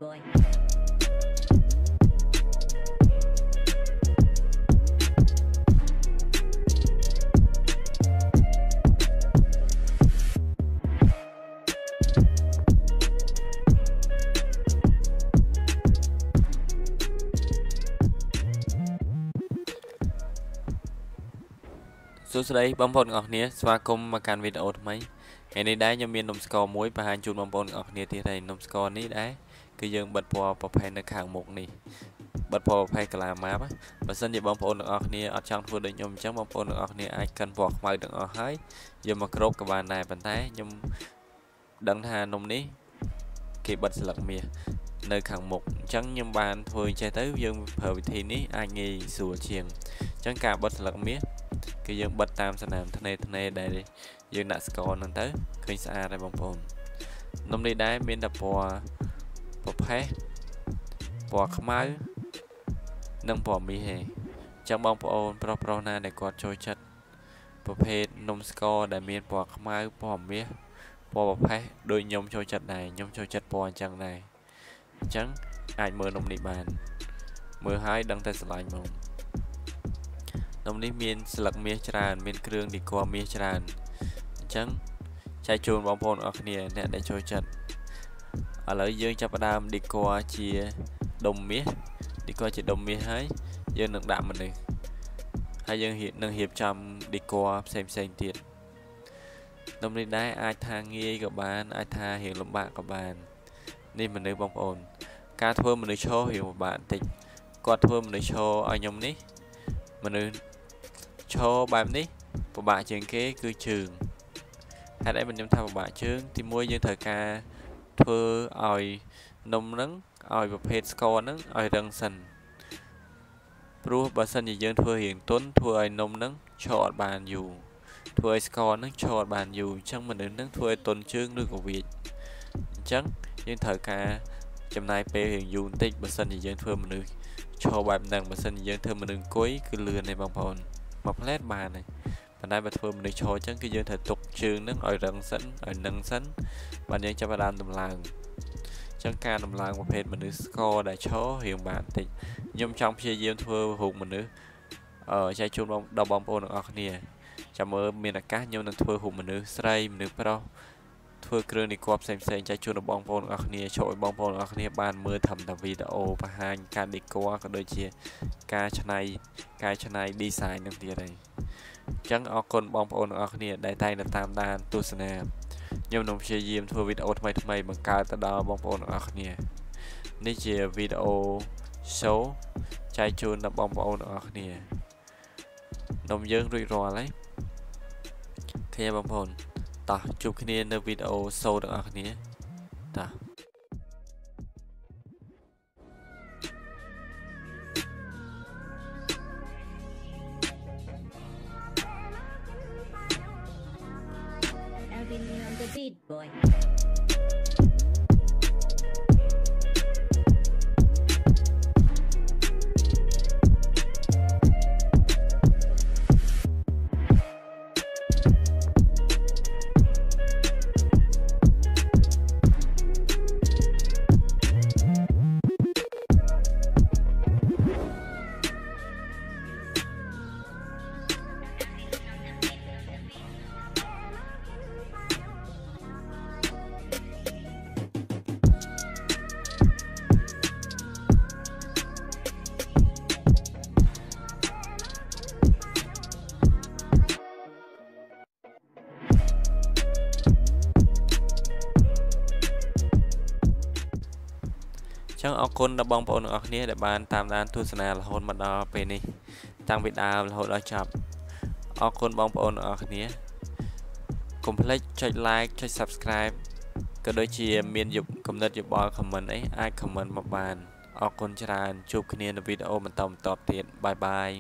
boy. Số đây bấm phone ngọc nia xóa cùng mà can video mấy ngày nay đá nhân viên nông score muối và hàng chục bấm phone ngọc nia thì thầy nông score ní đá cứ dương bật po payនៅខាងមុខនេះបិទ po pay កាឡា map បើសិនជាបងប្អូនទាំងអស់គ្នាអត់ចង់ធ្វើដូចខ្ញុំអញ្ចឹងបងប្អូនទាំងអស់គ្នាអាចកាន់ពណ៌ខ្មៅទាំងអស់ហើយយកមកគ្របក៏បានដែរប៉ុន្តែខ្ញុំដឹងថានំនេះគេបិទស្លឹកមាសនៅខាងមុខអញ្ចឹងខ្ញុំបានធ្វើចេះទៅយើងប្រើវិធីនេះអាចងាយស្រួលជាងអញ្ចឹងការបិទស្លឹកមាសគឺយើងបិទតាមសនាមធ្នេដែលយើងដាក់ស្ករហ្នឹងទៅឃើញស្អាតហើយបងប្អូននំនេះដែរមានតែពណ៌ប្រផេះពណ៌ខ្មៅនិងពណ៌មាសឯងចឹងបងប្អូនប្រុសណាដែលគាត់ចូលចិត្តប្រភេទនំស្ករដែលមានពណ៌ខ្មៅពណ៌មាសពណ៌ប្រផេះដូចខ្ញុំចូលចិត្តដែរខ្ញុំចូលចិត្តពណ៌អញ្ចឹងដែរអញ្ចឹងអាចមើលនំនេះបានមើលហើយដឹងតែស្រឡាញ់ហ្មងនំនេះមានស្លឹកមាសច្រើនមានគ្រឿងឌីក័រមាសច្រើនអញ្ចឹងចែកជូនបងប្អូនអរគ្នាអ្នកដែលចូលចិត្តឥឡូវយើងចាប់ផ្ដើមឌីក័រជាដុំមាសឌីក័រជាដុំមាសហើយយើងនឹងដាក់មនុស្សហើយយើងនឹងរៀបចំឌីក័រផ្សេងទៀតនំនេះដែរអាចថាងាយក៏បានអាចថារៀងលំបាកក៏បាននេះមនុស្សបងប្អូនការធ្វើមនុស្សឈររៀងពិបាកបន្តិចគាត់ធ្វើមនុស្សឈរឲ្យខ្ញុំនេះមនុស្សឈរបែបនេះពិបាកជាងគេគឺជើងហេតុអីខ្ញុំថាពិបាកជើងទីមួយយើងត្រូវការធ្វើឲ្យនំហ្នឹងឲ្យប្រភេទស្ករហ្នឹងឲ្យរឹងសិនព្រោះបើសិនជាយើងធ្វើរៀងទន់ធ្វើឲ្យនំហ្នឹងឈរអត់បានយូរធ្វើឲ្យស្ករហ្នឹងឈរអត់បានយូរអញ្ចឹងមនុស្សហ្នឹងធ្វើឲ្យទន់ជើងឬក៏វាចអញ្ចឹងយើងត្រូវការចំណាយពេលរៀងយូរបន្តិចបើសិនជាយើងធ្វើមនុស្សឈរបែបហ្នឹងបើសិនជាយើងធ្វើមនុស្សអង្គុយគឺលឿនទេបងប្អូនមកផ្លែតបានហើយប៉ុន្តែបើធ្វើមនុស្សឈរអញ្ចឹងគឺយើងត្រូវទុកជើងហ្នឹងឲ្យរឹងសិនឲ្យនឹងសិនបាទយើងចាប់ផ្ដើមដំឡើងអញ្ចឹងការដំឡើងប្រភេទមនុស្សស្ករដែលឈររៀងបានបន្តិចខ្ញុំចង់ព្យាយាមធ្វើរូបមនុស្សចែកជូនដល់បងប្អូនទាំងអស់គ្នាចាំមើលមានឱកាសខ្ញុំនឹងធ្វើរូបមនុស្សស្រីមនុស្សប្រុសធ្វើគ្រឿងនីគ័រផ្សេងចែកជូនដល់បងប្អូនទាំងអស់គ្នាជួយឲ្យបងប្អូនទាំងអស់គ្នាបានមើលត្រឹមតែវីដេអូបង្ហាញការនីគ័រក៏ដូចជាការច្នៃ design នឹងទៀតហើយអញ្ចឹងអរគុណបងប្អូនទាំងអស់គ្នាដែលតែងតែតាមដានទស្សនាខ្ញុំនឹងព្យាយាមធ្វើវីដេអូថ្មីបង្កើតទៅដល់បងប្អូនទាំងអស់គ្នានេះជាវីដេអូ show ចែកជូនដល់បងប្អូនទាំងអស់គ្នានំយើងរួចរាល់ហើយឃើញបងប្អូនតោះជួបគ្នានៅវីដេអូ show ទាំងអស់គ្នាតោះOn the beat, boy. ចឹងអរគុណដល់បងប្អូនទាំងអស់គ្នាដែលបានតាមដានទស្សនារហូតមកដល់ពេលនេះតាំងពីដើមរហូតដល់ចប់អរគុណបងប្អូនទាំងអស់គ្នាកុំភ្លេចចុច like ចុច subscribe ក៏ដូចជាមានគំនិតយោបល់ comment អីអាច comment មកបានអរគុណច្រើនជួបគ្នានៅវីដេអូបន្តទៀតបាយបាយ